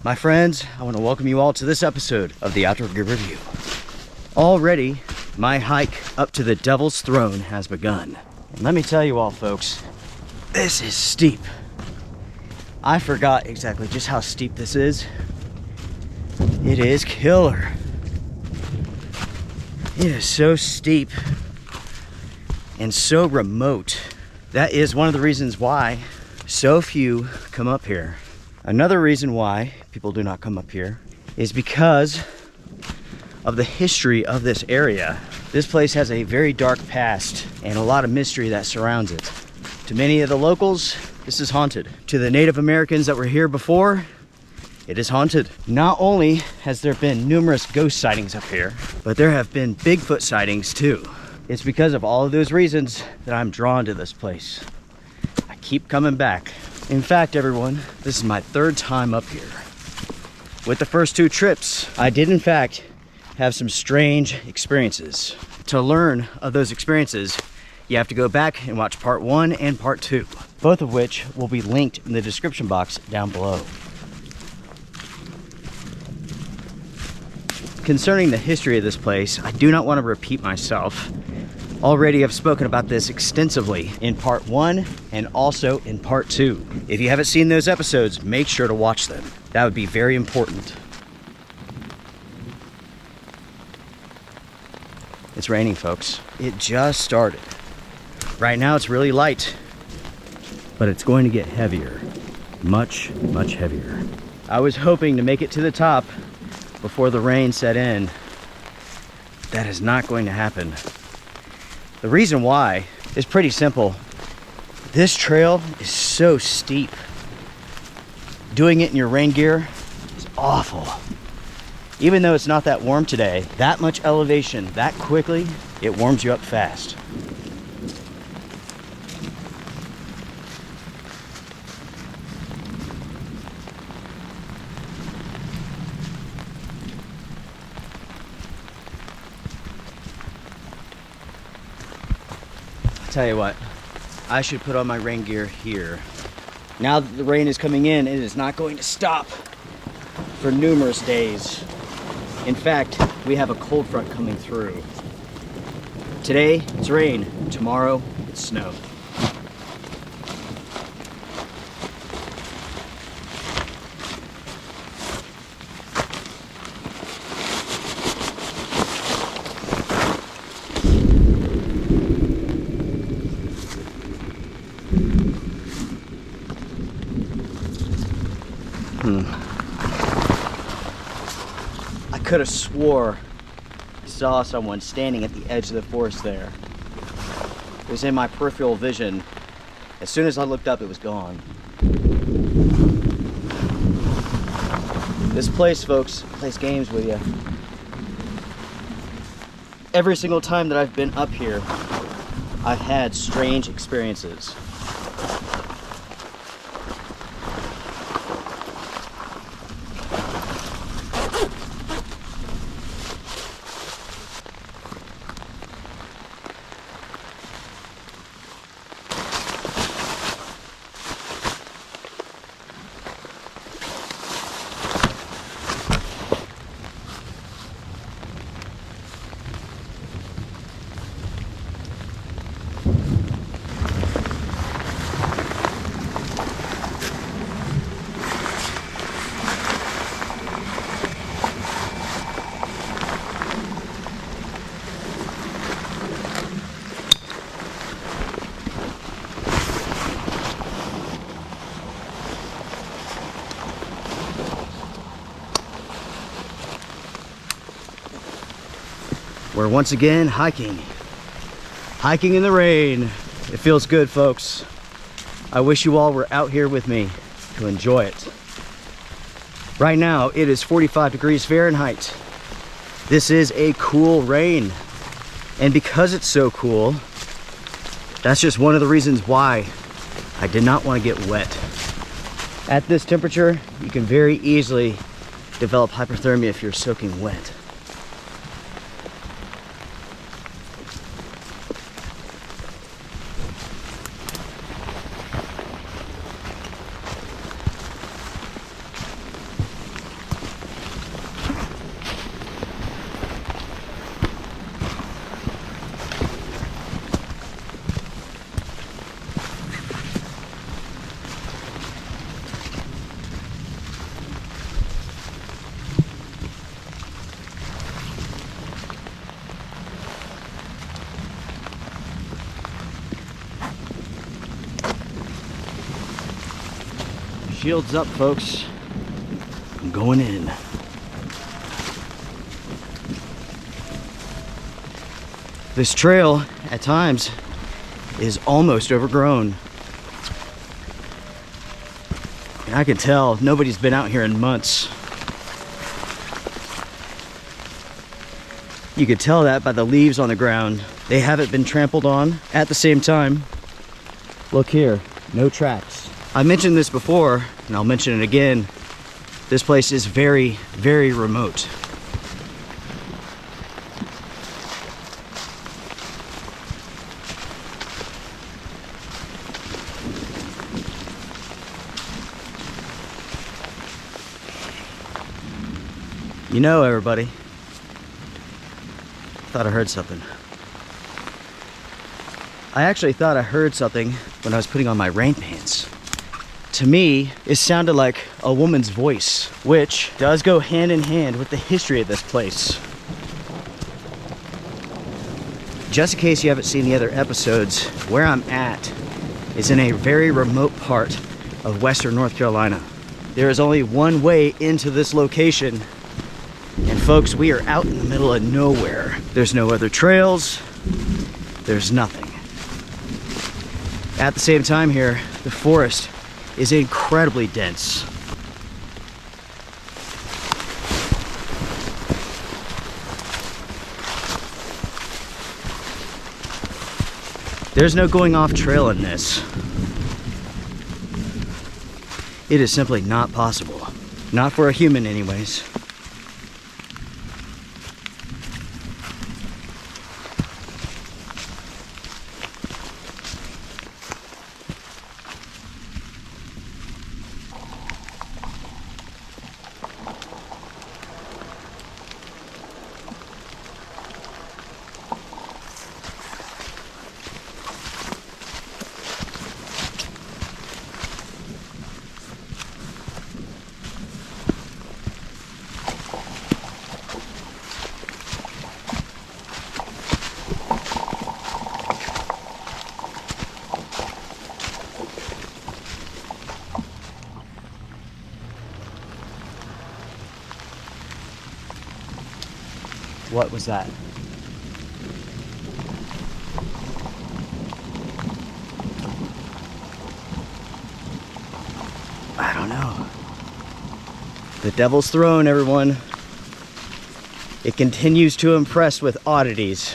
My friends, I want to welcome you all to this episode of the Outdoor Gear Review. Already, my hike up to the Devil's Throne has begun. And let me tell you all, folks, this is steep. I forgot exactly just how steep this is. It is killer. It is so steep and so remote. That is one of the reasons why so few come up here. Another reason why people do not come up here is because of the history of this area. This place has a very dark past and a lot of mystery that surrounds it. To many of the locals, this is haunted. To the Native Americans that were here before, it is haunted. Not only has there been numerous ghost sightings up here, but there have been Bigfoot sightings too. It's because of all of those reasons that I'm drawn to this place. I keep coming back. In fact, everyone, this is my third time up here. With the first two trips, I did in fact have some strange experiences. To learn of those experiences, you have to go back and watch part 1 and part 2, both of which will be linked in the description box down below. Concerning the history of this place, I do not want to repeat myself. Already I've spoken about this extensively in part 1 and also in part 2. If you haven't seen those episodes, make sure to watch them. That would be very important. It's raining, folks. It just started. Right now it's really light, but it's going to get heavier. Much, much heavier. I was hoping to make it to the top before the rain set in. That is not going to happen. The reason why is pretty simple. This trail is so steep. Doing it in your rain gear is awful. Even though it's not that warm today, that much elevation, that quickly, it warms you up fast. Tell you what, I should put on my rain gear here. Now that the rain is coming in, it is not going to stop for numerous days. In fact, we have a cold front coming through. Today it's rain, tomorrow it's snow. I could have swore I saw someone standing at the edge of the forest there. It was in my peripheral vision. As soon as I looked up, it was gone. This place, folks, plays games with you. Every single time that I've been up here, I've had strange experiences. We're once again hiking. Hiking in the rain. It feels good, folks. I wish you all were out here with me to enjoy it. Right now, it is 45 degrees Fahrenheit. This is a cool rain. And because it's so cool, that's just one of the reasons why I did not want to get wet. At this temperature, you can very easily develop hypothermia if you're soaking wet. Shields up, folks. I'm going in. This trail, at times, is almost overgrown. And I can tell nobody's been out here in months. You could tell that by the leaves on the ground. They haven't been trampled on. At the same time, look here, no tracks. I mentioned this before, and I'll mention it again. This place is very, very remote. You know, everybody, thought I heard something. I actually thought I heard something when I was putting on my rain pants. To me, it sounded like a woman's voice, which does go hand in hand with the history of this place. Just in case you haven't seen the other episodes, where I'm at is in a very remote part of Western North Carolina. There is only one way into this location. And folks, we are out in the middle of nowhere. There's no other trails. There's nothing. At the same time here, the forest is incredibly dense. There's no going off trail in this. It is simply not possible. Not for a human anyways. What was that? I don't know. The Devil's Throne, everyone. It continues to impress with oddities.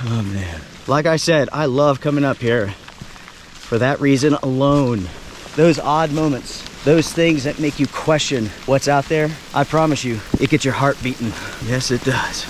Oh man. Like I said, I love coming up here for that reason alone. Those odd moments. Those things that make you question what's out there, I promise you, it gets your heart beating. Yes, it does.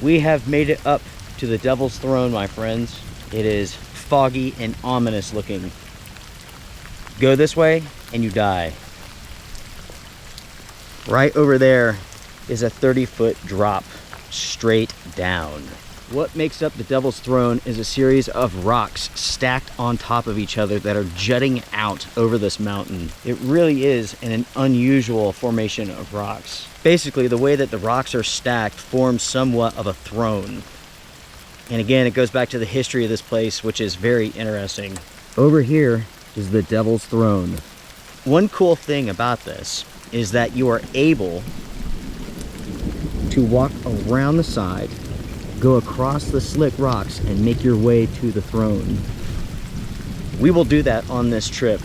We have made it up to the Devil's Throne, my friends. It is foggy and ominous looking. Go this way and you die. Right over there is a 30-foot drop straight down. What makes up the Devil's Throne is a series of rocks stacked on top of each other that are jutting out over this mountain. It really is an unusual formation of rocks. Basically, the way that the rocks are stacked forms somewhat of a throne. And again, it goes back to the history of this place, which is very interesting. Over here is the Devil's Throne. One cool thing about this is that you are able to walk around the side, go across the slick rocks, and make your way to the throne. We will do that on this trip.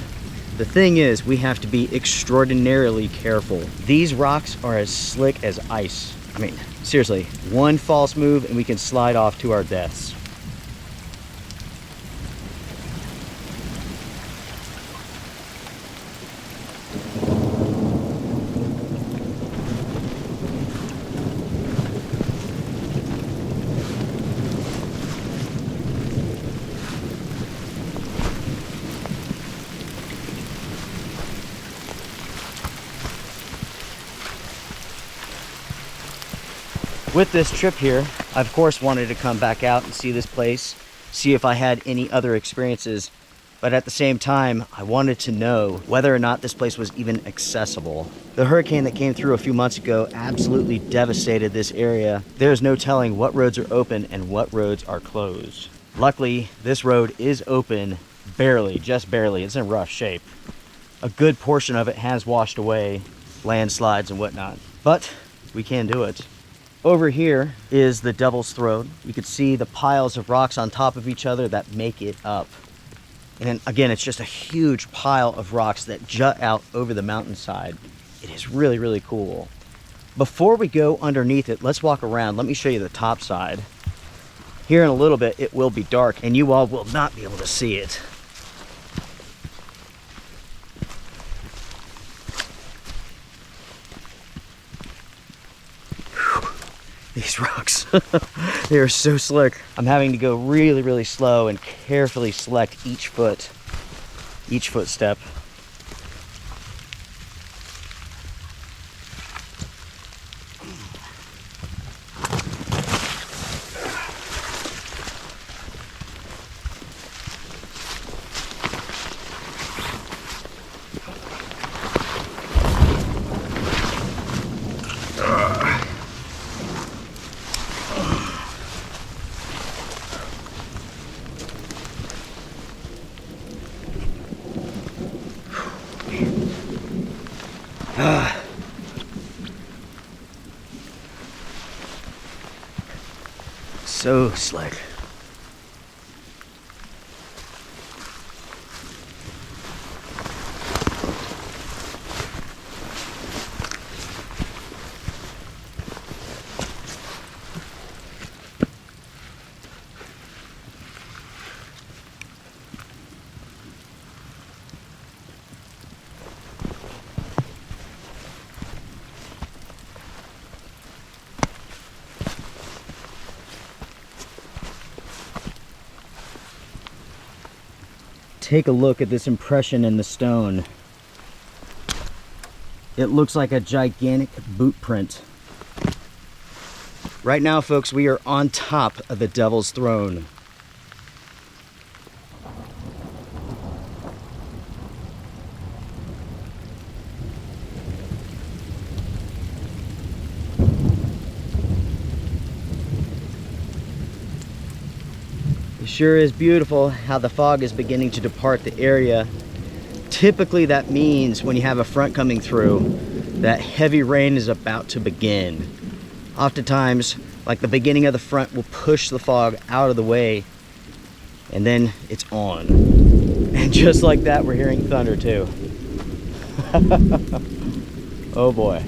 The thing is, we have to be extraordinarily careful. These rocks are as slick as ice. I mean, seriously, one false move and we can slide off to our deaths. With this trip here, I of course wanted to come back out and see this place, see if I had any other experiences, but at the same time, I wanted to know whether or not this place was even accessible. The hurricane that came through a few months ago absolutely devastated this area. There's no telling what roads are open and what roads are closed. Luckily, this road is open barely, just barely. It's in rough shape. A good portion of it has washed away, landslides and whatnot, but we can do it. Over here is the Devil's Throne. You can see the piles of rocks on top of each other that make it up. And then again, it's just a huge pile of rocks that jut out over the mountainside. It is really, really cool. Before we go underneath it, let's walk around. Let me show you the top side. Here in a little bit, it will be dark and you all will not be able to see it. These rocks, they are so slick. I'm having to go really, really slow and carefully select each footstep. So slick. Take a look at this impression in the stone. It looks like a gigantic boot print. Right now, folks, we are on top of the Devil's Throne. It sure is beautiful how the fog is beginning to depart the area. Typically that means when you have a front coming through that heavy rain is about to begin. Oftentimes, like the beginning of the front will push the fog out of the way and then it's on. And just like that, we're hearing thunder too. Oh boy.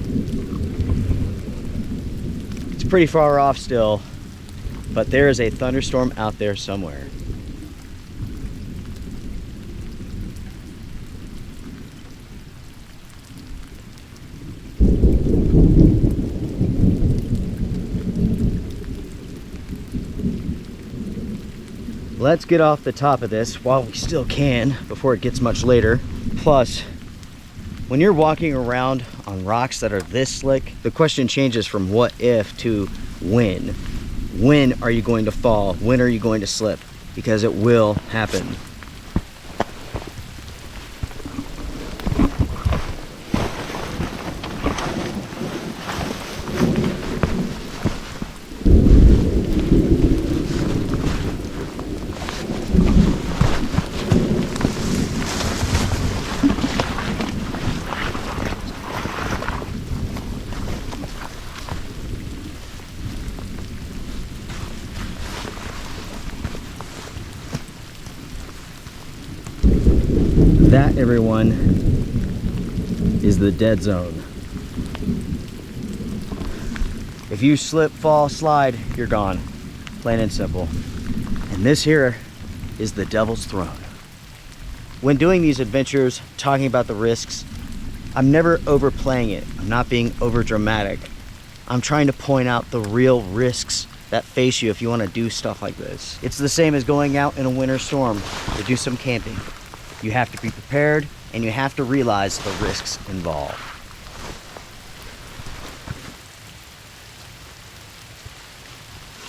It's pretty far off still, but there is a thunderstorm out there somewhere. Let's get off the top of this while we still can before it gets much later. Plus, when you're walking around on rocks that are this slick, the question changes from what if to when. When are you going to fall? When are you going to slip? Because it will happen. That, everyone, is the dead zone. If you slip, fall, slide, you're gone. Plain and simple. And this here is the Devil's Throne. When doing these adventures, talking about the risks, I'm never overplaying it. I'm not being over dramatic. I'm trying to point out the real risks that face you if you want to do stuff like this. It's the same as going out in a winter storm to do some camping. You have to be prepared and you have to realize the risks involved.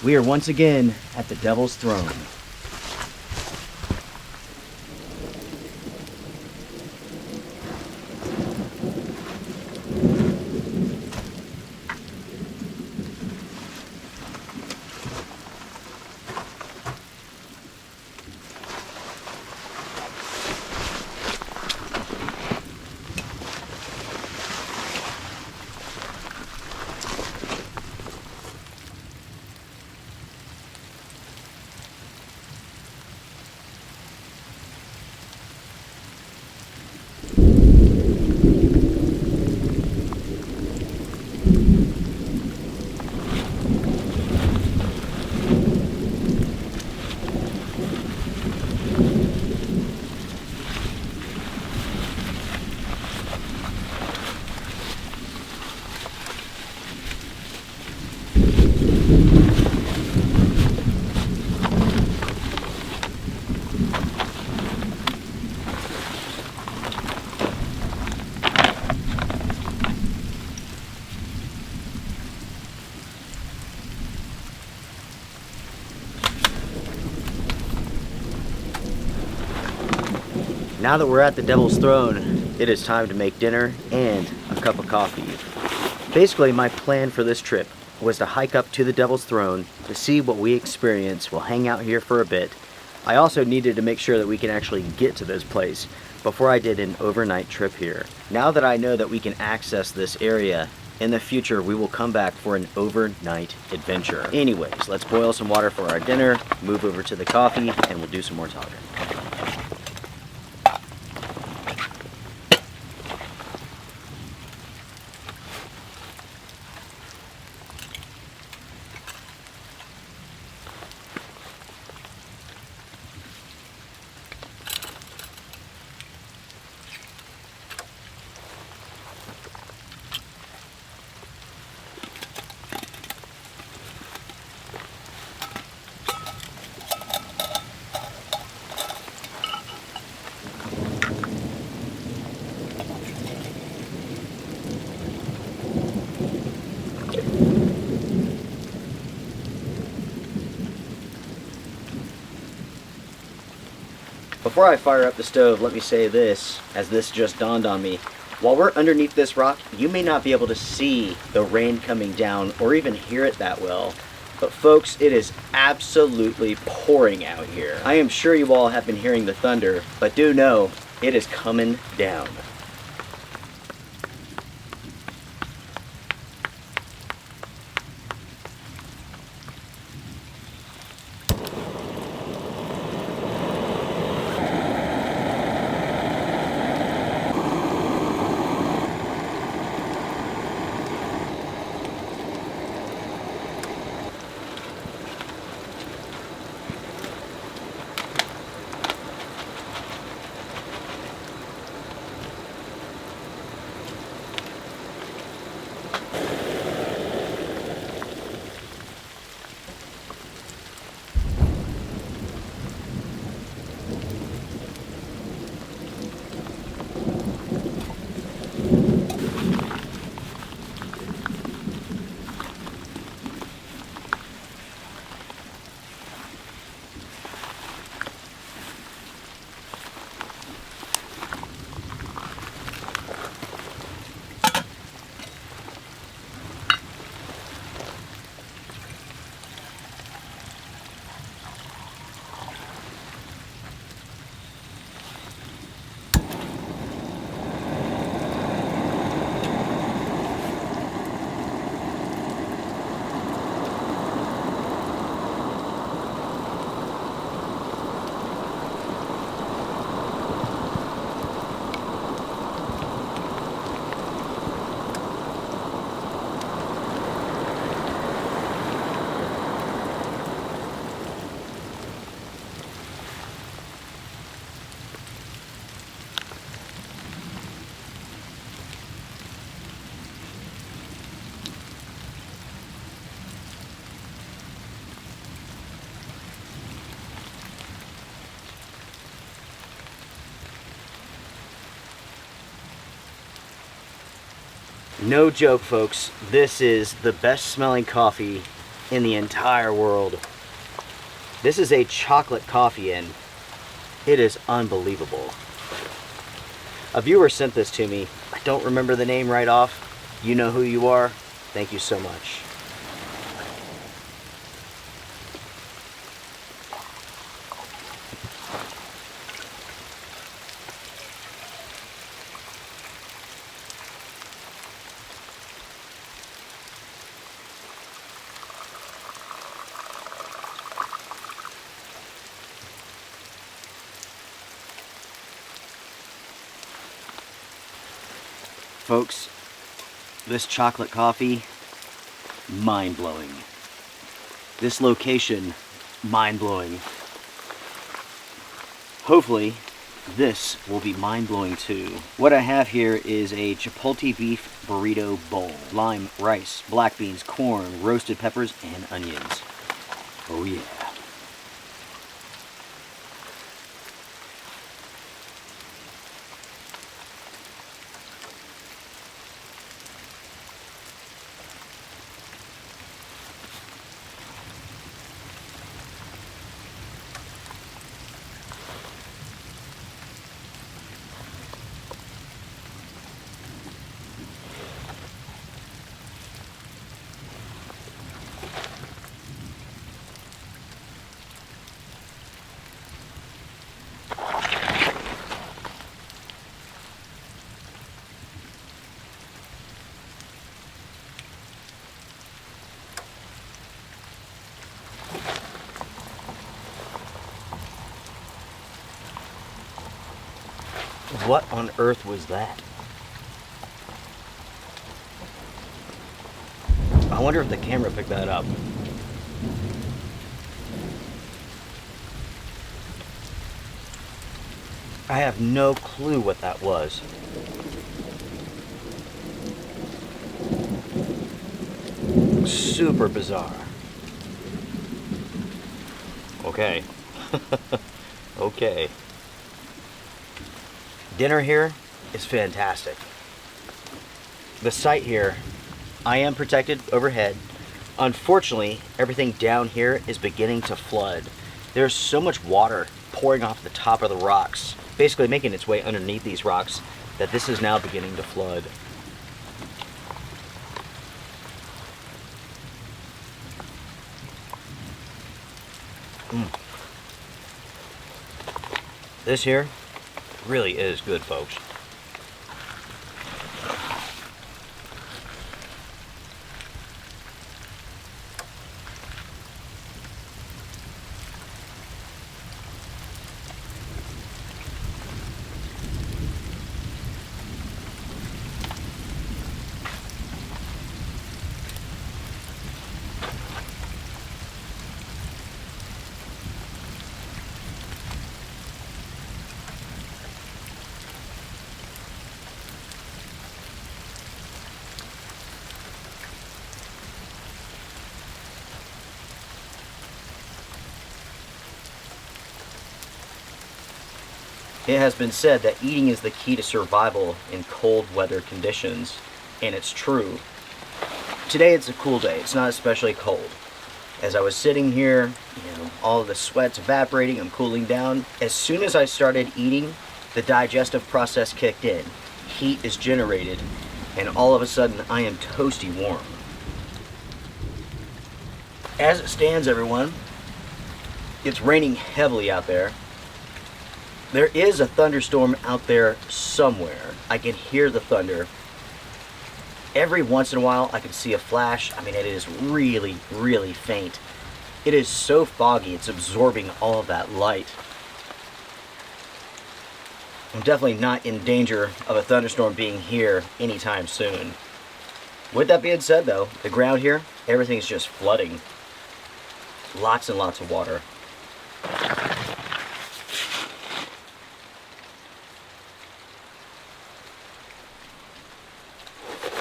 We are once again at the Devil's Throne. Now that we're at the Devil's Throne, it is time to make dinner and a cup of coffee. Basically, my plan for this trip was to hike up to the Devil's Throne to see what we experience. We'll hang out here for a bit. I also needed to make sure that we can actually get to this place before I did an overnight trip here. Now that I know that we can access this area, in the future we will come back for an overnight adventure. Anyways, let's boil some water for our dinner, move over to the coffee, and we'll do some more talking. Before I fire up the stove, let me say this, as this just dawned on me. While we're underneath this rock, you may not be able to see the rain coming down or even hear it that well. But folks, it is absolutely pouring out here. I am sure you all have been hearing the thunder, but do know it is coming down. No joke, folks. This is the best smelling coffee in the entire world. This is a chocolate coffee, and it is unbelievable. A viewer sent this to me. I don't remember the name right off. You know who you are. Thank you so much. Folks, this chocolate coffee, mind-blowing. This location, mind-blowing. Hopefully, this will be mind-blowing too. What I have here is a chipotle beef burrito bowl. Lime, rice, black beans, corn, roasted peppers, and onions. Oh yeah. What on earth was that? I wonder if the camera picked that up. I have no clue what that was. Super bizarre. Okay. Okay. Dinner here is fantastic. The site here, I am protected overhead. Unfortunately, everything down here is beginning to flood. There's so much water pouring off the top of the rocks, basically making its way underneath these rocks, that this is now beginning to flood. This here really is good, folks. It has been said that eating is the key to survival in cold weather conditions, and it's true. Today it's a cool day, it's not especially cold. As I was sitting here, all of the sweat's evaporating, I'm cooling down. As soon as I started eating, the digestive process kicked in. Heat is generated, and all of a sudden I am toasty warm. As it stands, everyone, it's raining heavily out there. There is a thunderstorm out there somewhere. I can hear the thunder. Every once in a while I can see a flash. I mean, it is really, really faint. It is so foggy, it's absorbing all of that light. I'm definitely not in danger of a thunderstorm being here anytime soon. With that being said though, the ground here, everything's just flooding. Lots and lots of water.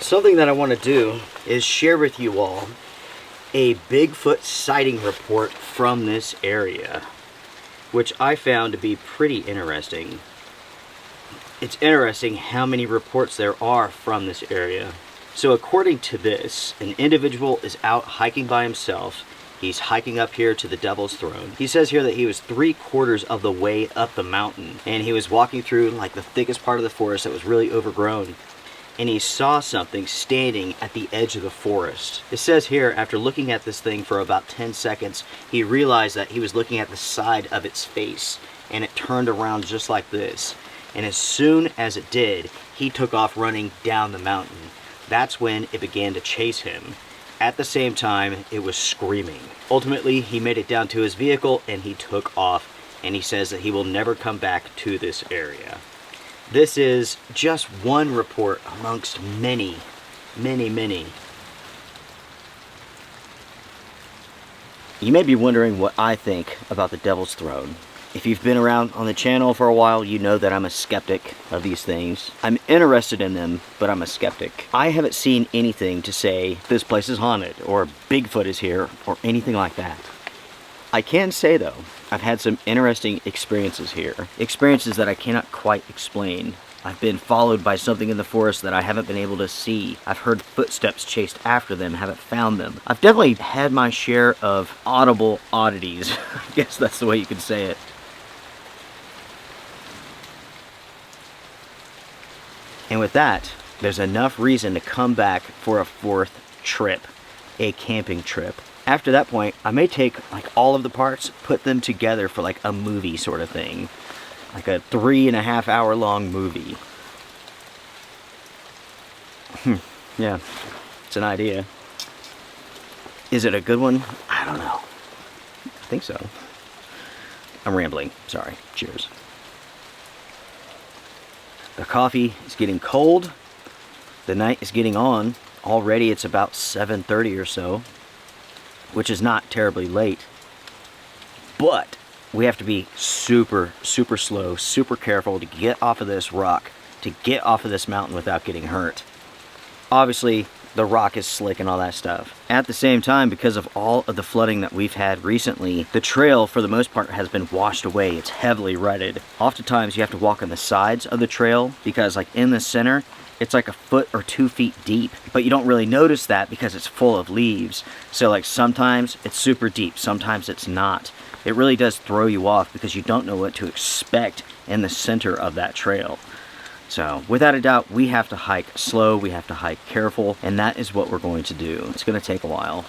Something that I want to do is share with you all a Bigfoot sighting report from this area, which I found to be pretty interesting. It's interesting how many reports there are from this area. So according to this, an individual is out hiking by himself. He's hiking up here to the Devil's Throne. He says here that he was 3/4 of the way up the mountain, and he was walking through like the thickest part of the forest that was really overgrown, and he saw something standing at the edge of the forest. It says here, after looking at this thing for about 10 seconds, he realized that he was looking at the side of its face, and it turned around just like this. And as soon as it did, he took off running down the mountain. That's when it began to chase him. At the same time, it was screaming. Ultimately, he made it down to his vehicle and he took off, and he says that he will never come back to this area. This is just one report amongst many, many, many. You may be wondering what I think about the Devil's Throne. If you've been around on the channel for a while, you know that I'm a skeptic of these things. I'm interested in them, but I'm a skeptic. I haven't seen anything to say this place is haunted or Bigfoot is here or anything like that. I can say though, I've had some interesting experiences here. Experiences that I cannot quite explain. I've been followed by something in the forest that I haven't been able to see. I've heard footsteps chased after them, haven't found them. I've definitely had my share of audible oddities. I guess that's the way you could say it. And with that, there's enough reason to come back for a 4th trip, a camping trip. After that point, I may take like all of the parts, put them together for like a movie sort of thing. Like a 3.5 hour long movie. Yeah, it's an idea. Is it a good one? I don't know. I think so. I'm rambling, sorry. Cheers. The coffee is getting cold. The night is getting on. Already it's about 7:30 or so, which is not terribly late. But we have to be super, super slow, super careful to get off of this rock, to get off of this mountain without getting hurt. Obviously, the rock is slick and all that stuff. At the same time, because of all of the flooding that we've had recently, the trail for the most part has been washed away. It's heavily rutted. Oftentimes you have to walk on the sides of the trail because like in the center, it's like 1 foot or 2 feet deep, but you don't really notice that because it's full of leaves. So like sometimes it's super deep, sometimes it's not. It really does throw you off because you don't know what to expect in the center of that trail. So, without a doubt, we have to hike slow, we have to hike careful, and that is what we're going to do. It's going to take a while.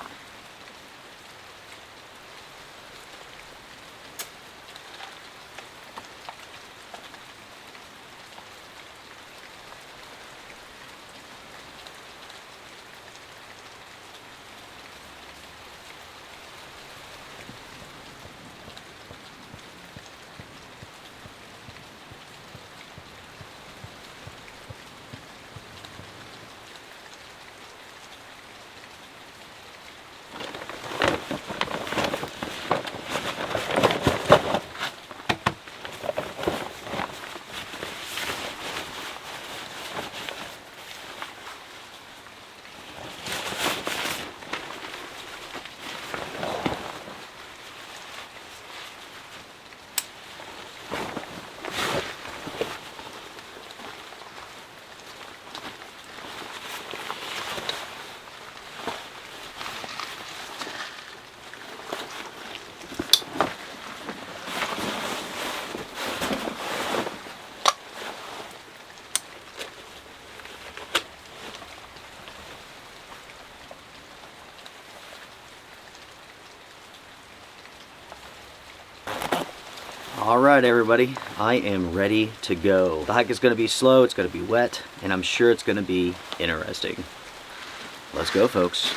All right, everybody, I am ready to go. The hike is going to be slow, it's going to be wet, and I'm sure it's going to be interesting. Let's go, folks.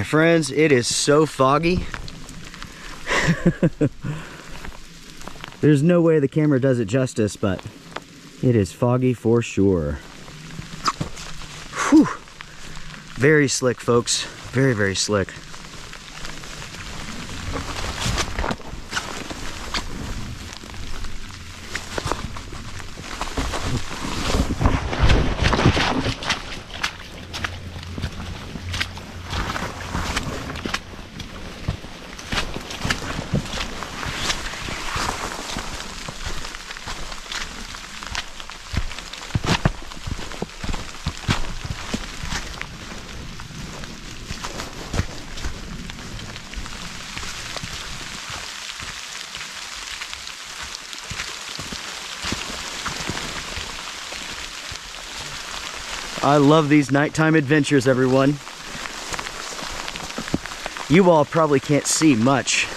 My friends, it is so foggy. There's no way the camera does it justice, but it is foggy for sure. Whew. Very slick, folks. Very, very slick. I love these nighttime adventures, everyone. You all probably can't see much.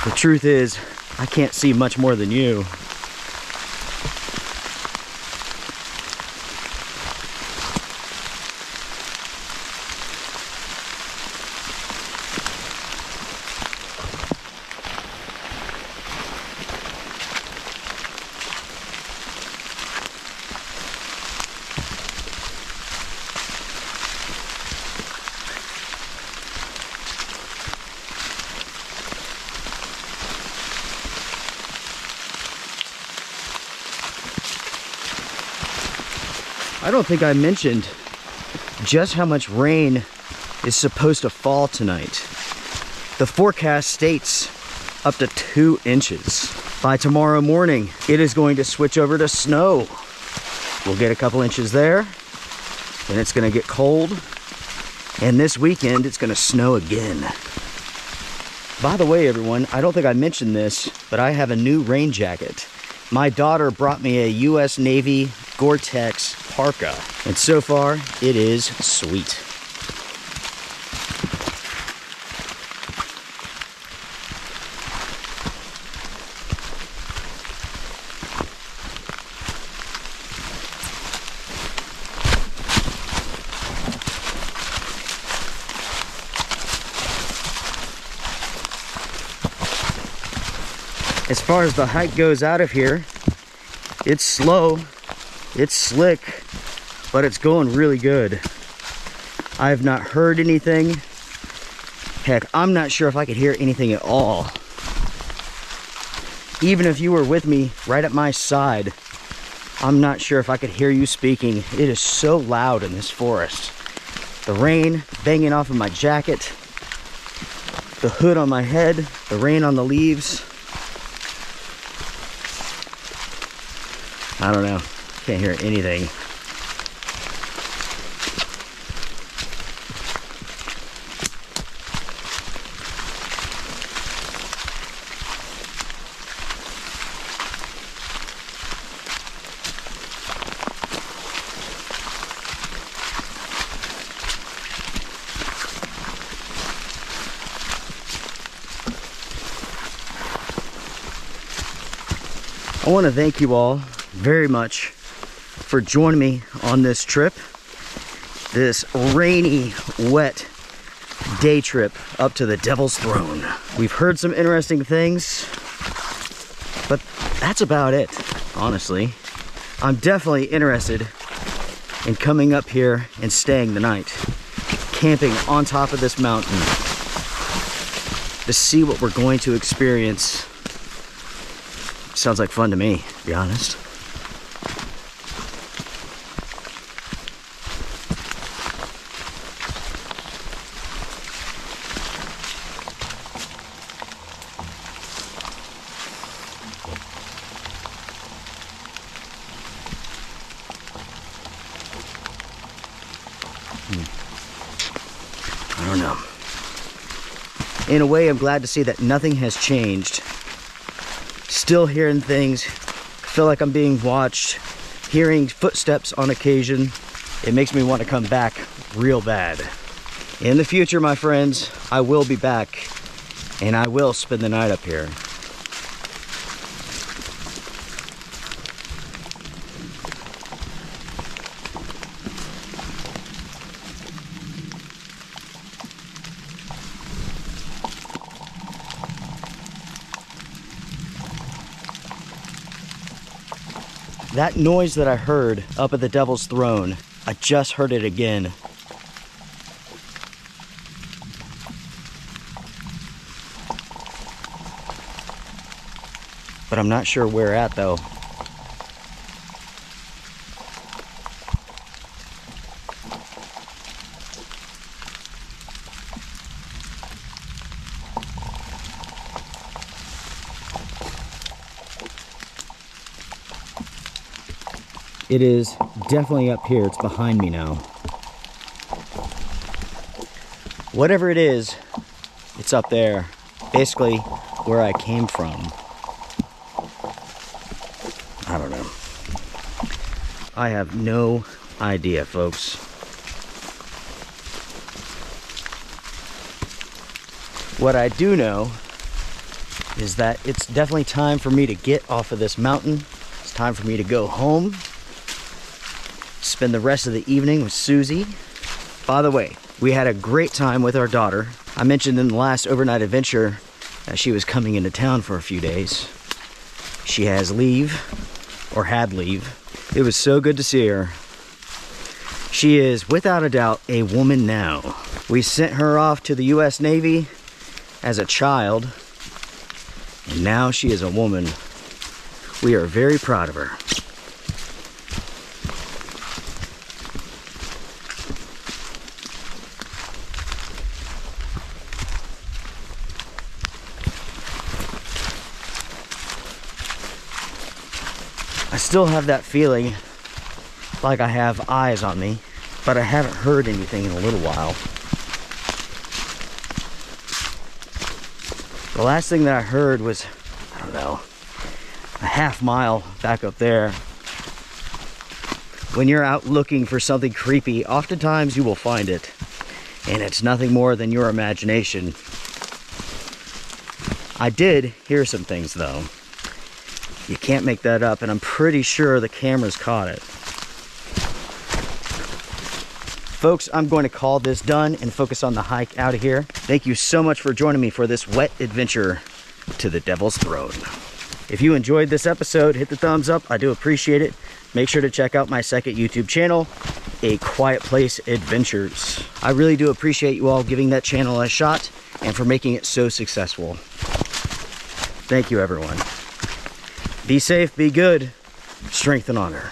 The truth is, I can't see much more than you. I don't think I mentioned just how much rain is supposed to fall tonight. The forecast states up to 2 inches. By tomorrow morning, it is going to switch over to snow. We'll get a couple inches there, then it's gonna get cold, and this weekend it's gonna snow again. By the way, everyone, I don't think I mentioned this, but I have a new rain jacket. My daughter brought me a US Navy Gore-Tex parka, and so far it is sweet. As far as the hike goes out of here, it's slow, it's slick, but it's going really good. I have not heard anything. Heck, I'm not sure if I could hear anything at all. Even if you were with me right at my side, I'm not sure if I could hear you speaking. It is so loud in this forest. The rain banging off of my jacket, the hood on my head, the rain on the leaves. I don't know, can't hear anything. I want to thank you all very much for joining me on this trip, this rainy, wet day trip up to the Devil's Throne. We've heard some interesting things, but that's about it, honestly. I'm definitely interested in coming up here and staying the night, camping on top of this mountain to see what we're going to experience. Sounds like fun to me, to be honest. I don't know. In a way, I'm glad to see that nothing has changed. Still hearing things, feel like I'm being watched, hearing footsteps on occasion. It makes me want to come back real bad. In the future, my friends, I will be back and I will spend the night up here. That noise that I heard up at the Devil's Throne, I just heard it again. But I'm not sure where at though. It is definitely up here. It's behind me now. Whatever it is, it's up there. Basically where I came from. I don't know. I have no idea, folks. What I do know is that it's definitely time for me to get off of this mountain. It's time for me to go home. Spend the rest of the evening with Susie. By the way, we had a great time with our daughter. I mentioned in the last overnight adventure that she was coming into town for a few days. She has leave, or had leave. It was so good to see her. She is without a doubt a woman now. We sent her off to the US Navy as a child, and now she is a woman. We are very proud of her. I still have that feeling like I have eyes on me, but I haven't heard anything in a little while. The last thing that I heard was, I don't know, a half mile back up there. When you're out looking for something creepy, oftentimes you will find it, and it's nothing more than your imagination. I did hear some things though. You can't make that up, and I'm pretty sure the cameras caught it. Folks, I'm going to call this done and focus on the hike out of here. Thank you so much for joining me for this wet adventure to the Devil's Throne. If you enjoyed this episode, hit the thumbs up. I do appreciate it. Make sure to check out my second YouTube channel, A Quiet Place Adventures. I really do appreciate you all giving that channel a shot and for making it so successful. Thank you, everyone. Be safe, be good, strength and honor.